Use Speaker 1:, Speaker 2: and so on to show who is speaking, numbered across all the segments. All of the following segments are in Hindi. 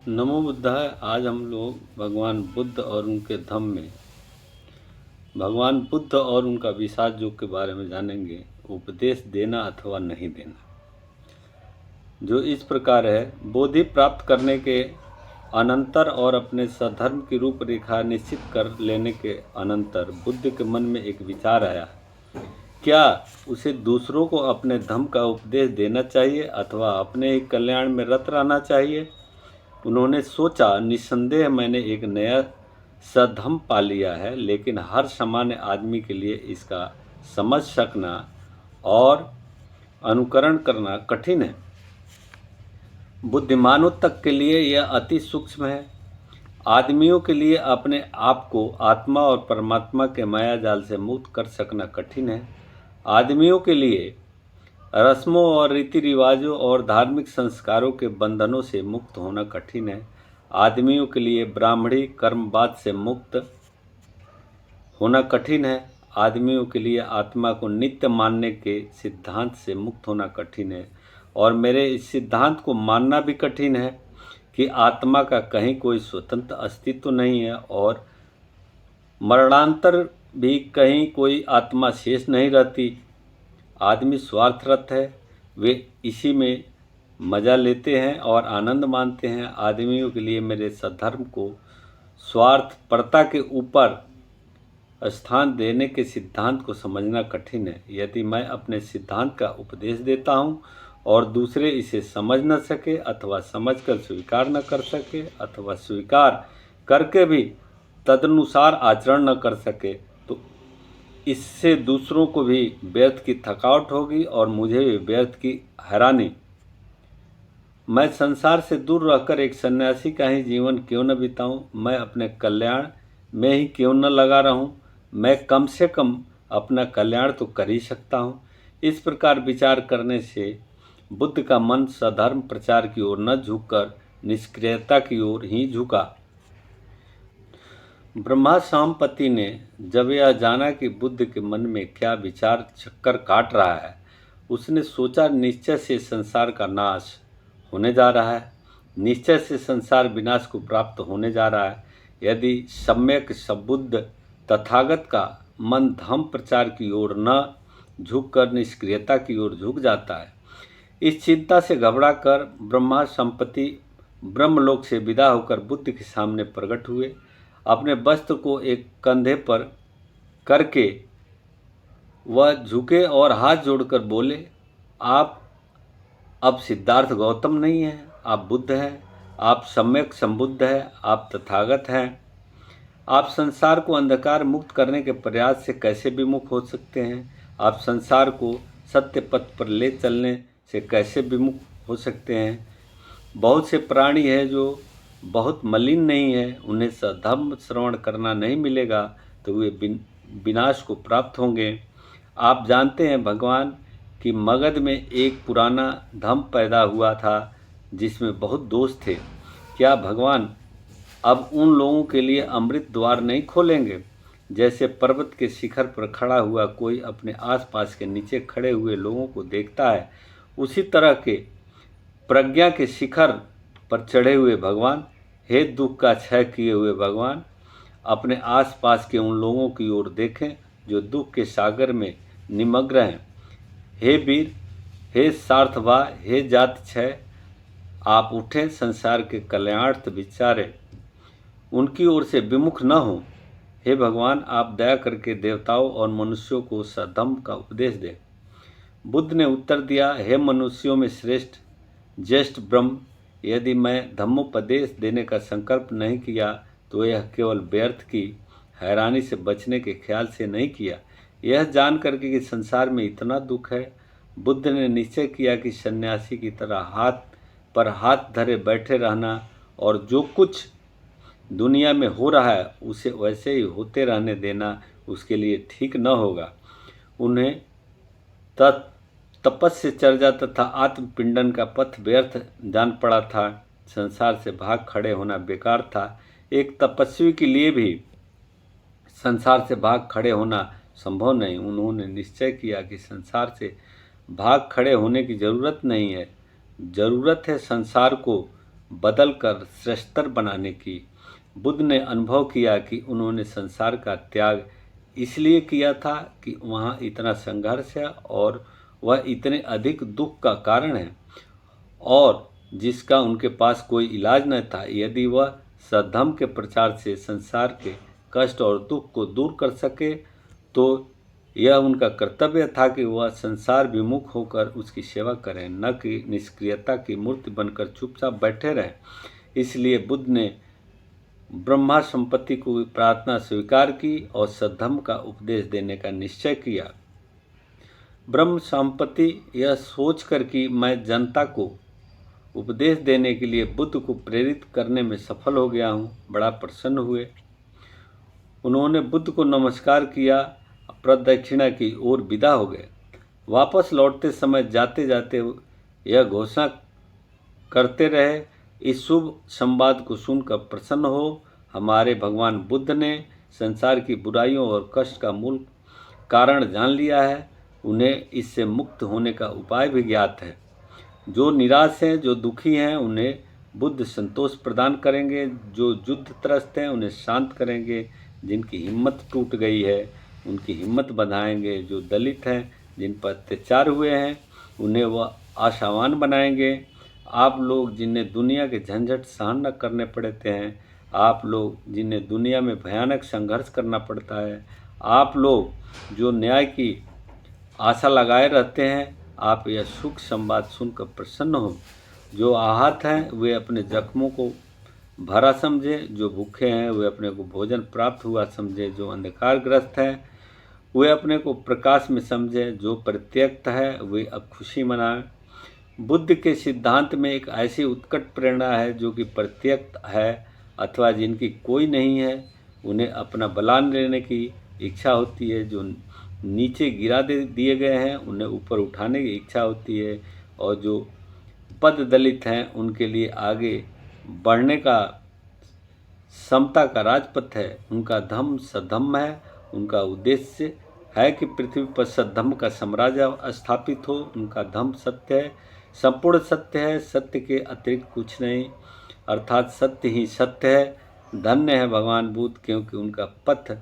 Speaker 1: नमो बुद्धाय। आज हम लोग भगवान बुद्ध और उनके धम्म में भगवान बुद्ध और उनका विषाद योग के बारे में जानेंगे। उपदेश देना अथवा नहीं देना, जो इस प्रकार है। बोधि प्राप्त करने के अनंतर और अपने सधर्म की रूपरेखा निश्चित कर लेने के अनंतर बुद्ध के मन में एक विचार आया। क्या उसे दूसरों को अपने धम्म का उपदेश देना चाहिए अथवा अपने ही कल्याण में रत रहना चाहिए? उन्होंने सोचा, निस्संदेह मैंने एक नया सधम्म पा लिया है, लेकिन हर सामान्य आदमी के लिए इसका समझ सकना और अनुकरण करना कठिन है। बुद्धिमानों तक के लिए यह अति सूक्ष्म है। आदमियों के लिए अपने आप को आत्मा और परमात्मा के माया जाल से मुक्त कर सकना कठिन है। आदमियों के लिए रस्मों और रीति रिवाजों और धार्मिक संस्कारों के बंधनों से मुक्त होना कठिन है। आदमियों के लिए ब्राह्मणी कर्मवाद से मुक्त होना कठिन है। आदमियों के लिए आत्मा को नित्य मानने के सिद्धांत से मुक्त होना कठिन है। और मेरे इस सिद्धांत को मानना भी कठिन है कि आत्मा का कहीं कोई स्वतंत्र अस्तित्व नहीं है और मरणांतर भी कहीं कोई आत्मा शेष नहीं रहती। आदमी स्वार्थरत है, वे इसी में मज़ा लेते हैं और आनंद मानते हैं। आदमियों के लिए मेरे सधर्म को स्वार्थपरता के ऊपर स्थान देने के सिद्धांत को समझना कठिन है। यदि मैं अपने सिद्धांत का उपदेश देता हूँ और दूसरे इसे समझ न सके अथवा समझकर स्वीकार न कर सके अथवा स्वीकार करके भी तदनुसार आचरण न कर सके, तो इससे दूसरों को भी व्यर्थ की थकावट होगी और मुझे भी व्यर्थ की हैरानी। मैं संसार से दूर रहकर एक सन्यासी का ही जीवन क्यों न बिताऊं? मैं अपने कल्याण में ही क्यों न लगा रहूं? मैं कम से कम अपना कल्याण तो कर ही सकता हूं। इस प्रकार विचार करने से बुद्ध का मन सधर्म प्रचार की ओर न झुककर निष्क्रियता की ओर ही झुका। ब्रह्मा शाम्पति ने जब यह जाना कि बुद्ध के मन में क्या विचार चक्कर काट रहा है, उसने सोचा, निश्चय से संसार का नाश होने जा रहा है। निश्चय से संसार विनाश को प्राप्त होने जा रहा है। यदि सम्यक सबुद्ध तथागत का मन धम्म प्रचार की ओर न झुककर निष्क्रियता की ओर झुक जाता है। इस चिंता से घबराकर ब्रह्मा शाम्पति ब्रह्मलोक से विदा होकर बुद्ध के सामने प्रकट हुए। अपने वस्त्र को एक कंधे पर करके वह झुके और हाथ जोड़कर बोले, आप अब सिद्धार्थ गौतम नहीं हैं, आप बुद्ध हैं, आप सम्यक संबुद्ध हैं, आप तथागत हैं। आप संसार को अंधकार मुक्त करने के प्रयास से कैसे विमुख हो सकते हैं? आप संसार को सत्य पथ पर ले चलने से कैसे विमुख हो सकते हैं? बहुत से प्राणी हैं जो बहुत मलिन नहीं है, उन्हें सधम्म श्रवण करना नहीं मिलेगा तो वे विनाश को प्राप्त होंगे। आप जानते हैं भगवान कि मगध में एक पुराना धम्म पैदा हुआ था जिसमें बहुत दोष थे। क्या भगवान अब उन लोगों के लिए अमृत द्वार नहीं खोलेंगे? जैसे पर्वत के शिखर पर खड़ा हुआ कोई अपने आसपास के नीचे खड़े हुए लोगों को देखता है, उसी तरह के प्रज्ञा के शिखर पर चढ़े हुए भगवान, हे दुख का क्षय किए हुए भगवान, अपने आसपास के उन लोगों की ओर देखें जो दुख के सागर में निमग्न हैं। हे वीर, हे सार्थभा, हे जाति क्षय, आप उठें, संसार के कल्याणार्थ विचारें, उनकी ओर से विमुख न हो। हे भगवान, आप दया करके देवताओं और मनुष्यों को सधम्म का उपदेश दें। बुद्ध ने उत्तर दिया, हे मनुष्यों में श्रेष्ठ ज्येष्ठ ब्रह्म, यदि मैं धम्मोपदेश देने का संकल्प नहीं किया तो यह केवल व्यर्थ की हैरानी से बचने के ख्याल से नहीं किया। यह जान करके कि संसार में इतना दुख है, बुद्ध ने निश्चय किया कि सन्यासी की तरह हाथ पर हाथ धरे बैठे रहना और जो कुछ दुनिया में हो रहा है उसे वैसे ही होते रहने देना उसके लिए ठीक न होगा। उन्हें तपस्या तथा आत्मपिंडन का पथ व्यर्थ जान पड़ा था। संसार से भाग खड़े होना बेकार था। एक तपस्वी के लिए भी संसार से भाग खड़े होना संभव नहीं। उन्होंने निश्चय किया कि संसार से भाग खड़े होने की जरूरत नहीं है, जरूरत है संसार को बदल कर श्रेष्ठतर बनाने की। बुद्ध ने अनुभव किया कि उन्होंने संसार का त्याग इसलिए किया था कि वहाँ इतना संघर्ष है और वह इतने अधिक दुख का कारण है और जिसका उनके पास कोई इलाज न था। यदि वह सद्धर्म के प्रचार से संसार के कष्ट और दुख को दूर कर सके तो यह उनका कर्तव्य था कि वह संसार विमुख होकर उसकी सेवा करें, न कि निष्क्रियता की मूर्ति बनकर चुपचाप बैठे रहें। इसलिए बुद्ध ने ब्रह्मा संपत्ति को प्रार्थना स्वीकार की और सद्धर्म का उपदेश देने का निश्चय किया। ब्रह्म संपत्ति यह सोचकर कि मैं जनता को उपदेश देने के लिए बुद्ध को प्रेरित करने में सफल हो गया हूँ, बड़ा प्रसन्न हुए। उन्होंने बुद्ध को नमस्कार किया, प्रदक्षिणा की ओर विदा हो गए। वापस लौटते समय जाते जाते यह घोषणा करते रहे, इस शुभ संवाद को सुनकर प्रसन्न हो। हमारे भगवान बुद्ध ने संसार की बुराइयों और कष्ट का मूल कारण जान लिया है। उन्हें इससे मुक्त होने का उपाय भी ज्ञात है। जो निराश हैं, जो दुखी हैं, उन्हें बुद्ध संतोष प्रदान करेंगे। जो युद्ध त्रस्त हैं उन्हें शांत करेंगे। जिनकी हिम्मत टूट गई है उनकी हिम्मत बढ़ाएंगे। जो दलित हैं, जिन पर अत्याचार हुए हैं, उन्हें वह आशावान बनाएंगे। आप लोग जिन्हें दुनिया के झंझट सहन न करने पड़ते हैं, आप लोग जिन्हें दुनिया में भयानक संघर्ष करना पड़ता है, आप लोग जो न्याय की आशा लगाए रहते हैं, आप यह सुख संवाद सुनकर प्रसन्न हो। जो आहत हैं वे अपने जख्मों को भरा समझे। जो भूखे हैं वे अपने को भोजन प्राप्त हुआ समझे। जो अंधकारग्रस्त हैं वे अपने को प्रकाश में समझे। जो परित्यक्त है वे अब खुशी मनाएं। बुद्ध के सिद्धांत में एक ऐसी उत्कट प्रेरणा है जो कि परित्यक्त है अथवा जिनकी कोई नहीं है, उन्हें अपना बलान लेने की इच्छा होती है। जो नीचे गिरा दिए गए हैं उन्हें ऊपर उठाने की इच्छा होती है और जो पद दलित हैं उनके लिए आगे बढ़ने का समता का राजपथ है। उनका धम्म सद्धम्म है। उनका उद्देश्य है कि पृथ्वी पर सद्धम्म का साम्राज्य स्थापित हो। उनका धम्म सत्य है, संपूर्ण सत्य है, सत्य के अतिरिक्त कुछ नहीं, अर्थात सत्य ही सत्य है। धन्य है भगवान बुद्ध, क्योंकि उनका पथ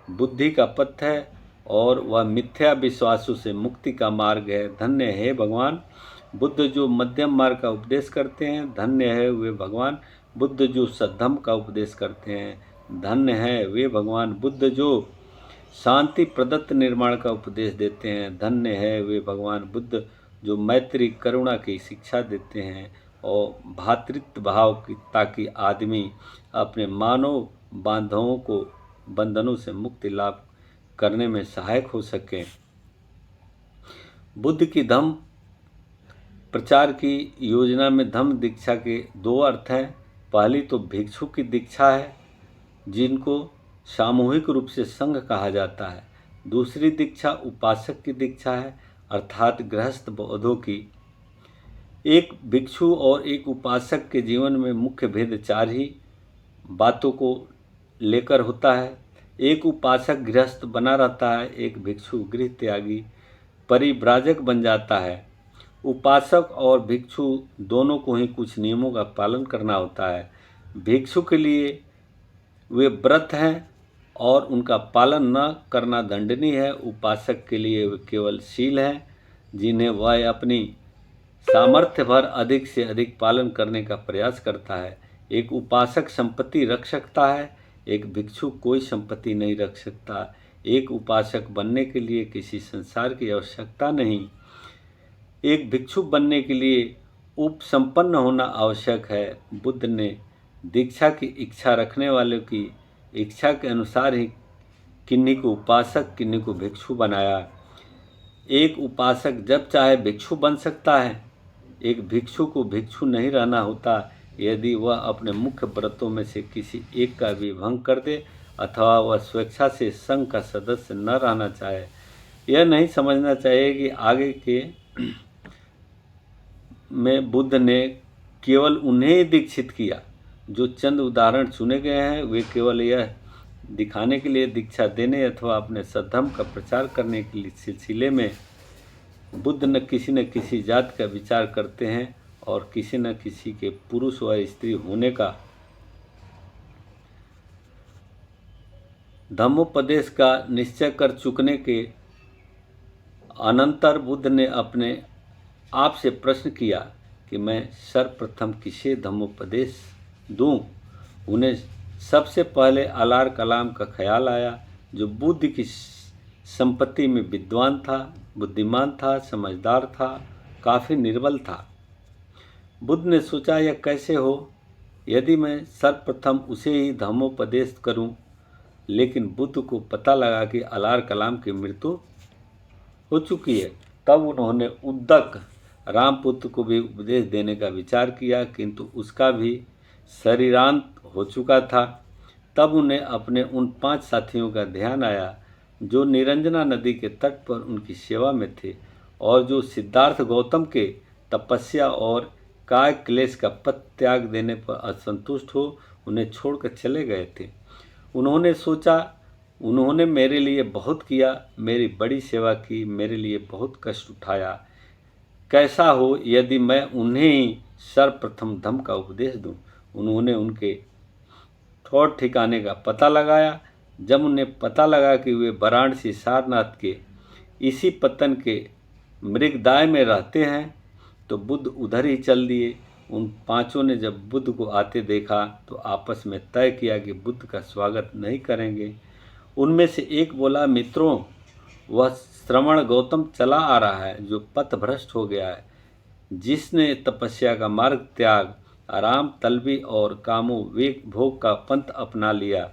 Speaker 1: बुद्धि का पथ है और वह मिथ्या विश्वासों से मुक्ति का मार्ग है। धन्य है भगवान बुद्ध जो मध्यम मार्ग का उपदेश करते हैं। धन्य है वे भगवान बुद्ध जो सद्धम्म का उपदेश करते हैं। धन्य है वे भगवान बुद्ध जो शांति प्रदत्त निर्माण का उपदेश देते हैं। धन्य है वे भगवान बुद्ध जो मैत्री करुणा की शिक्षा देते हैं और भातृत्व भाव की, ताकि आदमी अपने मानव बांधवों को बंधनों से मुक्ति लाभ करने में सहायक हो सके। बुद्ध की धम्म प्रचार की योजना में धम्म दीक्षा के दो अर्थ हैं। पहली तो भिक्षु की दीक्षा है जिनको सामूहिक रूप से संघ कहा जाता है। दूसरी दीक्षा उपासक की दीक्षा है, अर्थात गृहस्थ बौद्धों की। एक भिक्षु और एक उपासक के जीवन में मुख्य भेद चार ही बातों को लेकर होता है। एक उपासक गृहस्थ बना रहता है, एक भिक्षु गृह त्यागी परिव्राजक बन जाता है। उपासक और भिक्षु दोनों को ही कुछ नियमों का पालन करना होता है। भिक्षु के लिए वे व्रत हैं और उनका पालन न करना दंडनीय है। उपासक के लिए वे केवल शील हैं जिन्हें वह अपनी सामर्थ्य भर अधिक से अधिक पालन करने का प्रयास करता है। एक उपासक संपत्ति रख सकता है, एक भिक्षु कोई संपत्ति नहीं रख सकता। एक उपासक बनने के लिए किसी संसार की आवश्यकता नहीं, एक भिक्षु बनने के लिए उपसंपन्न होना आवश्यक है। बुद्ध ने दीक्षा की इच्छा रखने वालों की इच्छा के अनुसार ही किन्हीं को उपासक किन्हीं को भिक्षु बनाया। एक उपासक जब चाहे भिक्षु बन सकता है। एक भिक्षु को भिक्षु नहीं रहना होता यदि वह अपने मुख्य व्रतों में से किसी एक का भी भंग कर दे अथवा वह स्वेच्छा से संघ का सदस्य न रहना चाहे। यह नहीं समझना चाहिए कि आगे के में बुद्ध ने केवल उन्हें दीक्षित किया। जो चंद उदाहरण चुने गए हैं वे केवल यह दिखाने के लिए दीक्षा देने अथवा अपने सद्धर्म का प्रचार करने के सिलसिले में बुद्ध न किसी जात का विचार करते हैं और किसी न किसी के पुरुष व स्त्री होने का धम्मोपदेश का निश्चय कर चुकने के अनंतर बुद्ध ने अपने आप से प्रश्न किया कि मैं सर्वप्रथम किसे धम्मोपदेश दूं। उन्हें सबसे पहले अलार कलाम का ख्याल आया, जो बुद्ध की संपत्ति में विद्वान था, बुद्धिमान था, समझदार था, काफ़ी निर्बल था। बुद्ध ने सोचा, यह कैसे हो यदि मैं सर्वप्रथम उसे ही धम्मोपदेश करूं। लेकिन बुद्ध को पता लगा कि अलार कलाम की मृत्यु हो चुकी है। तब उन्होंने उद्दक रामपुत्र को भी उपदेश देने का विचार किया, किंतु उसका भी शरीरांत हो चुका था। तब उन्हें अपने उन 5 साथियों का ध्यान आया जो निरंजना नदी के तट पर उनकी सेवा में थे और जो सिद्धार्थ गौतम के तपस्या और काय क्लेश का पथ त्याग देने पर असंतुष्ट हो उन्हें छोड़कर चले गए थे। उन्होंने सोचा, उन्होंने मेरे लिए बहुत किया, मेरी बड़ी सेवा की, मेरे लिए बहुत कष्ट उठाया। कैसा हो यदि मैं उन्हें ही सर्वप्रथम धम्म का उपदेश दूं। उन्होंने उनके ठौर ठिकाने का पता लगाया। जब उन्हें पता लगा कि वे वाराणसी सारनाथ के इसी पत्तन के मृगदाय में रहते हैं, तो बुद्ध उधर ही चल दिए। उन 5 ने जब बुद्ध को आते देखा तो आपस में तय किया कि बुद्ध का स्वागत नहीं करेंगे। उनमें से एक बोला, मित्रों, वह श्रवण गौतम चला आ रहा है जो पथ भ्रष्ट हो गया है, जिसने तपस्या का मार्ग त्याग आराम तलबी और कामों वेग भोग का पंथ अपना लिया।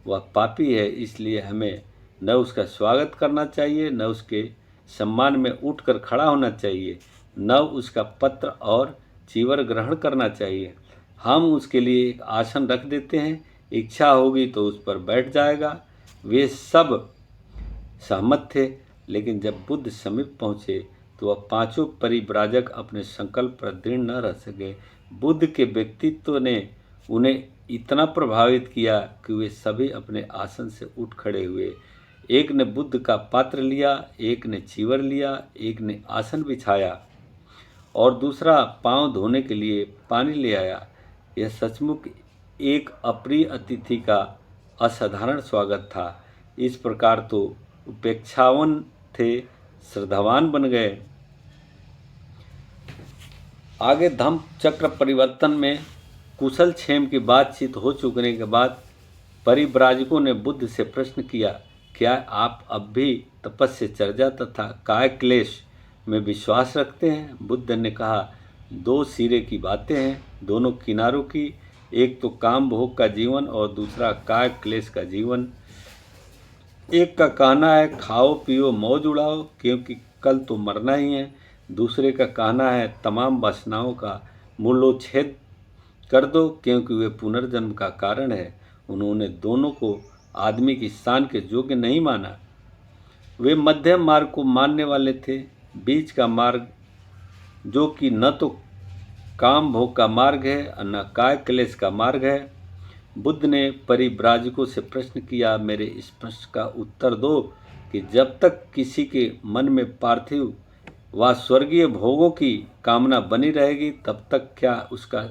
Speaker 1: वह पापी है, इसलिए हमें न उसका स्वागत करना चाहिए, न उसके सम्मान में उठकर खड़ा होना चाहिए, न उसका पत्र और चीवर ग्रहण करना चाहिए। हम उसके लिए एक आसन रख देते हैं, इच्छा होगी तो उस पर बैठ जाएगा। वे सब सहमत थे, लेकिन जब बुद्ध समीप पहुँचे तो वह 5 परिव्राजक अपने संकल्प पर दृढ़ न रह सके। बुद्ध के व्यक्तित्व ने उन्हें इतना प्रभावित किया कि वे सभी अपने आसन से उठ खड़े हुए। एक ने बुद्ध का पात्र लिया, एक ने चीवर लिया, एक ने आसन बिछाया और दूसरा पांव धोने के लिए पानी ले आया। यह सचमुच एक अप्रिय अतिथि का असाधारण स्वागत था। इस प्रकार तो उपेक्षावन थे, श्रद्धावान बन गए। आगे धम्म चक्र परिवर्तन में कुशल क्षेम की बातचीत हो चुकने के बाद परिव्राजकों ने बुद्ध से प्रश्न किया, क्या आप अब भी तपस्या तथा काय क्लेश में विश्वास रखते हैं? बुद्ध ने कहा, 2 सिरे की बातें हैं, दोनों किनारों की। एक तो काम भोग का जीवन और दूसरा काय क्लेश का जीवन। एक का कहना है खाओ पियो मौज उड़ाओ क्योंकि कल तो मरना ही है। दूसरे का कहना है तमाम वासनाओं का मूलोच्छेद कर दो क्योंकि वे पुनर्जन्म का कारण है। उन्होंने दोनों को आदमी की शान के योग्य नहीं माना। वे मध्यम मार्ग को मानने वाले थे। बीच का मार्ग जो कि न तो काम भोग का मार्ग है और न काय क्लेश का मार्ग है। बुद्ध ने परिव्राजकों से प्रश्न किया, मेरे इस प्रश्न का उत्तर दो कि जब तक किसी के मन में पार्थिव व स्वर्गीय भोगों की कामना बनी रहेगी तब तक क्या उसका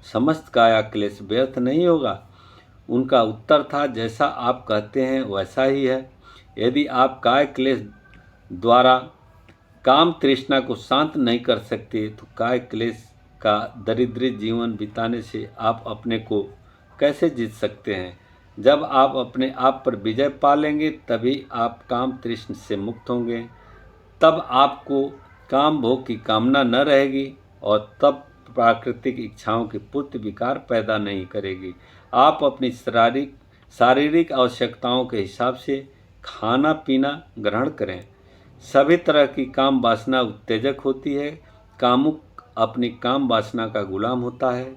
Speaker 1: समस्त काया क्लेश व्यर्थ नहीं होगा? उनका उत्तर था, जैसा आप कहते हैं वैसा ही है। यदि आप काय क्लेश द्वारा काम तृष्णा को शांत नहीं कर सकते तो काय क्लेश का दरिद्र जीवन बिताने से आप अपने को कैसे जीत सकते हैं? जब आप अपने आप पर विजय पा लेंगे तभी आप काम तृष्ण से मुक्त होंगे। तब आपको काम भोग की कामना न रहेगी और तब प्राकृतिक इच्छाओं की पूर्ति विकार पैदा नहीं करेगी। आप अपनी शारीरिक आवश्यकताओं के हिसाब से खाना पीना ग्रहण करें। सभी तरह की काम वासना उत्तेजक होती है। कामुक अपनी काम वासना का गुलाम होता है।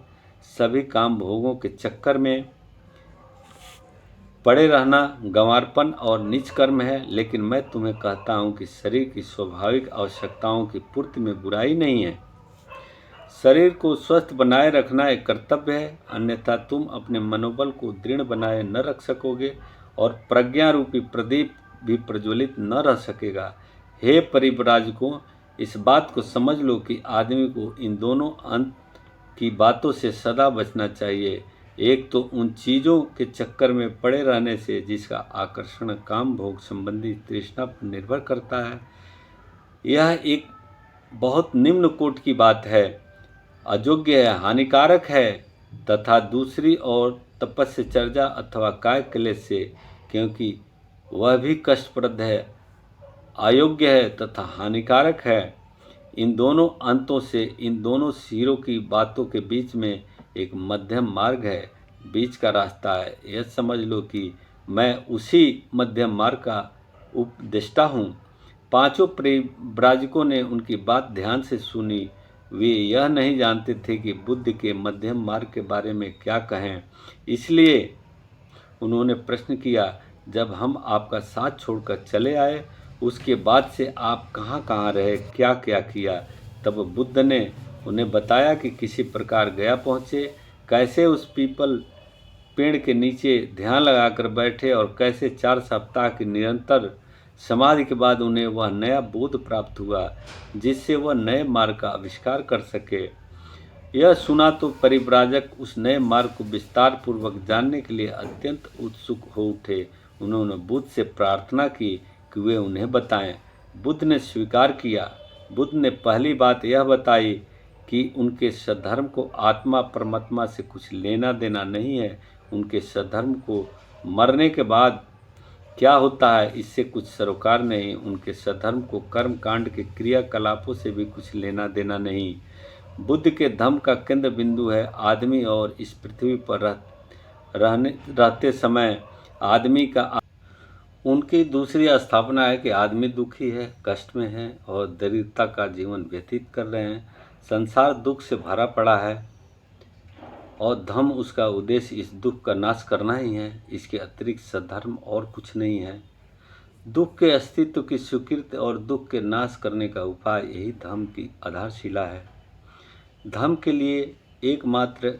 Speaker 1: सभी काम भोगों के चक्कर में पड़े रहना गंवारपन और नीच कर्म है। लेकिन मैं तुम्हें कहता हूँ कि शरीर की स्वाभाविक आवश्यकताओं की पूर्ति में बुराई नहीं है। शरीर को स्वस्थ बनाए रखना एक कर्तव्य है, अन्यथा तुम अपने मनोबल को दृढ़ बनाए न रख सकोगे और प्रज्ञा रूपी प्रदीप भी प्रज्वलित न रह सकेगा। हे परिव्राजकों, इस बात को समझ लो कि आदमी को इन दोनों अंत की बातों से सदा बचना चाहिए। एक तो उन चीज़ों के चक्कर में पड़े रहने से जिसका आकर्षण काम भोग संबंधी तृष्णा पर निर्भर करता है, यह एक बहुत निम्न कोटि की बात है, अयोग्य है, हानिकारक है। तथा दूसरी ओर तपस्या अथवा काय क्लेश से, क्योंकि वह भी कष्टप्रद है, अयोग्य है तथा हानिकारक है। इन दोनों अंतों से, इन दोनों सिरों की बातों के बीच में एक मध्यम मार्ग है, बीच का रास्ता है। यह समझ लो कि मैं उसी मध्यम मार्ग का उपदेष्टा हूँ। पांचों परिव्राजकों ने उनकी बात ध्यान से सुनी। वे यह नहीं जानते थे कि बुद्ध के मध्यम मार्ग के बारे में क्या कहें, इसलिए उन्होंने प्रश्न किया, जब हम आपका साथ छोड़कर चले आए, उसके बाद से आप कहाँ कहाँ रहे, क्या क्या किया? तब बुद्ध ने उन्हें बताया कि किसी प्रकार गया पहुँचे, कैसे उस पीपल पेड़ के नीचे ध्यान लगाकर बैठे और कैसे 4 सप्ताह की निरंतर समाधि के बाद उन्हें वह नया बोध प्राप्त हुआ जिससे वह नए मार्ग का आविष्कार कर सके। यह सुना तो परिव्राजक उस नए मार्ग को विस्तार पूर्वक जानने के लिए अत्यंत उत्सुक हो उठे। उन्होंने बुद्ध से प्रार्थना की कि वे उन्हें बताएं। बुद्ध ने स्वीकार किया। बुद्ध ने पहली बात यह बताई कि उनके सद्धर्म को आत्मा परमात्मा से कुछ लेना देना नहीं है। उनके सद्धर्म को मरने के बाद क्या होता है इससे कुछ सरोकार नहीं। उनके सद्धर्म को कर्म कांड के क्रियाकलापों से भी कुछ लेना देना नहीं। बुद्ध के धम्म का केंद्र बिंदु है आदमी, और इस पृथ्वी पर रहते समय आदमी का। उनकी दूसरी स्थापना है कि आदमी दुखी है, कष्ट में है और दरिद्रता का जीवन व्यतीत कर रहे हैं। संसार दुख से भरा पड़ा है और धम्म उसका उद्देश्य इस दुख का नाश करना ही है। इसके अतिरिक्त सद्धर्म और कुछ नहीं है। दुख के अस्तित्व की स्वीकृति और दुख के नाश करने का उपाय यही धम्म की आधारशिला है। धम्म के लिए एकमात्र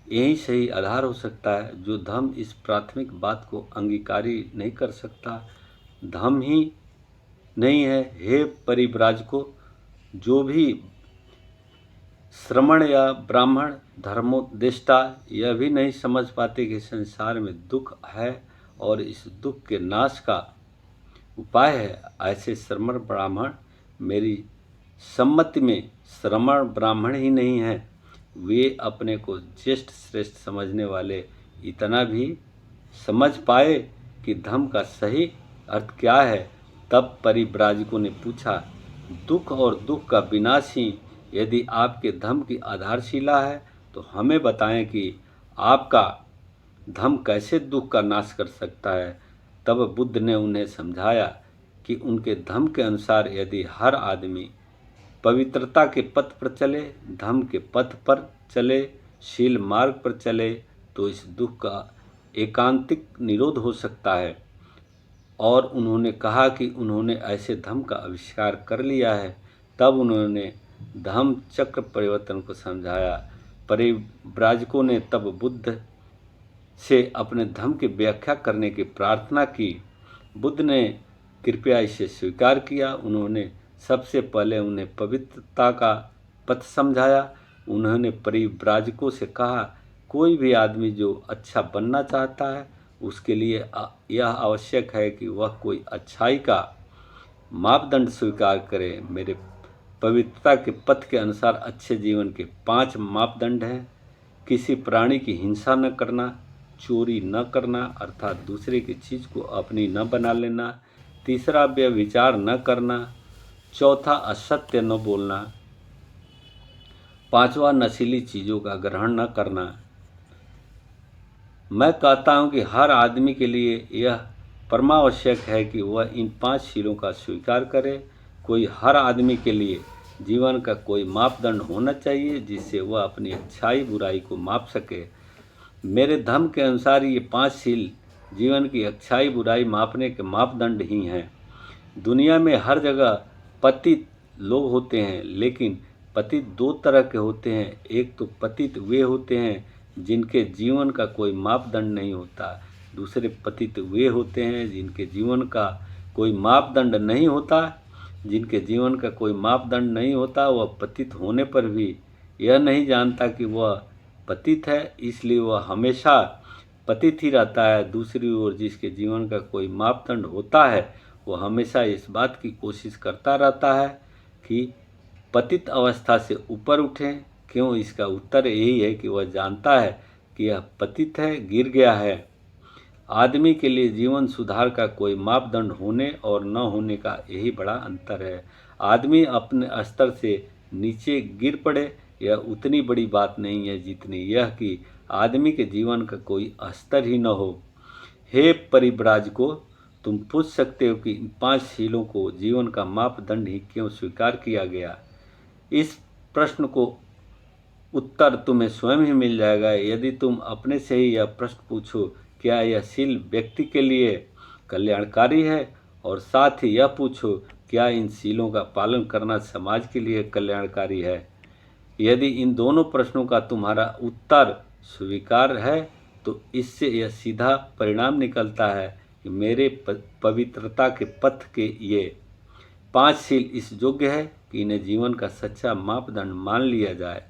Speaker 1: यही सही आधार हो सकता है। जो धम्म इस प्राथमिक बात को अंगीकारी नहीं कर सकता, धम्म ही नहीं है। हे परिव्राजकों, जो भी श्रमण या ब्राह्मण धर्मोपदेष्टा यह भी नहीं समझ पाते कि संसार में दुख है और इस दुख के नाश का उपाय है, ऐसे श्रमण ब्राह्मण मेरी सम्मति में श्रमण ब्राह्मण ही नहीं है। वे अपने को ज्येष्ठ श्रेष्ठ समझने वाले इतना भी समझ पाए कि धम्म का सही अर्थ क्या है। तब परिव्राजकों ने पूछा, दुख और दुख का विनाश ही यदि आपके धम्म की आधारशिला है तो हमें बताएं कि आपका धम्म कैसे दुख का नाश कर सकता है। तब बुद्ध ने उन्हें समझाया कि उनके धम्म के अनुसार यदि हर आदमी पवित्रता के पथ पर चले, धम्म के पथ पर चले, शील मार्ग पर चले, तो इस दुख का एकांतिक निरोध हो सकता है। और उन्होंने कहा कि उन्होंने ऐसे धम्म का आविष्कार कर लिया है। तब उन्होंने धम्म चक्र परिवर्तन को समझाया। परिव्राजकों ने तब बुद्ध से अपने धम्म की व्याख्या करने की प्रार्थना की। बुद्ध ने कृपया इसे स्वीकार किया। उन्होंने सबसे पहले उन्हें पवित्रता का पथ समझाया। उन्होंने परिव्राजकों से कहा, कोई भी आदमी जो अच्छा बनना चाहता है उसके लिए यह आवश्यक है कि वह कोई अच्छाई का मापदंड स्वीकार करे। मेरे पवित्रता के पथ के अनुसार अच्छे जीवन के 5 मापदंड हैं। किसी प्राणी की हिंसा न करना, चोरी न करना अर्थात दूसरे की चीज़ को अपनी न बना लेना, तीसरा व्यभिचार न करना, चौथा असत्य न बोलना, पांचवा नशीली चीज़ों का ग्रहण न करना। मैं कहता हूँ कि हर आदमी के लिए यह परमावश्यक है कि वह इन 5 शीलों का स्वीकार करे। हर आदमी के लिए जीवन का कोई मापदंड होना चाहिए जिससे वह अपनी अच्छाई बुराई को माप सके। मेरे धम्म के अनुसार ये 5 शील जीवन की अच्छाई बुराई मापने के मापदंड ही हैं। दुनिया में हर जगह पतित लोग होते हैं, लेकिन पतित 2 तरह के होते हैं। एक तो पतित वे होते हैं जिनके जीवन का कोई मापदंड नहीं होता। दूसरे पतित वे होते हैं जिनके जीवन का कोई मापदंड नहीं होता जिनके जीवन का कोई मापदंड नहीं होता, वह पतित होने पर भी यह नहीं जानता कि वह पतित है, इसलिए वह हमेशा पतित ही रहता है। दूसरी ओर जिसके जीवन का कोई मापदंड होता है, वह हमेशा इस बात की कोशिश करता रहता है कि पतित अवस्था से ऊपर उठें। क्यों? इसका उत्तर यही है कि वह जानता है कि यह पतित है, गिर गया है। आदमी के लिए जीवन सुधार का कोई मापदंड होने और न होने का यही बड़ा अंतर है। आदमी अपने स्तर से नीचे गिर पड़े, यह उतनी बड़ी बात नहीं है जितनी यह कि आदमी के जीवन का कोई स्तर ही न हो। हे परिव्राजकों, तुम पूछ सकते हो कि इन 5 शीलों को जीवन का मापदंड ही क्यों स्वीकार किया गया। इस प्रश्न को उत्तर तुम्हें स्वयं ही मिल जाएगा यदि तुम अपने से ही यह प्रश्न पूछो, क्या यह शील व्यक्ति के लिए कल्याणकारी है, और साथ ही यह पूछो, क्या इन शीलों का पालन करना समाज के लिए कल्याणकारी है। यदि इन दोनों प्रश्नों का तुम्हारा उत्तर स्वीकार है, तो इससे यह सीधा परिणाम निकलता है कि मेरे पवित्रता के पथ के ये 5 शील इस योग्य है कि इन्हें जीवन का सच्चा मापदंड मान लिया जाए।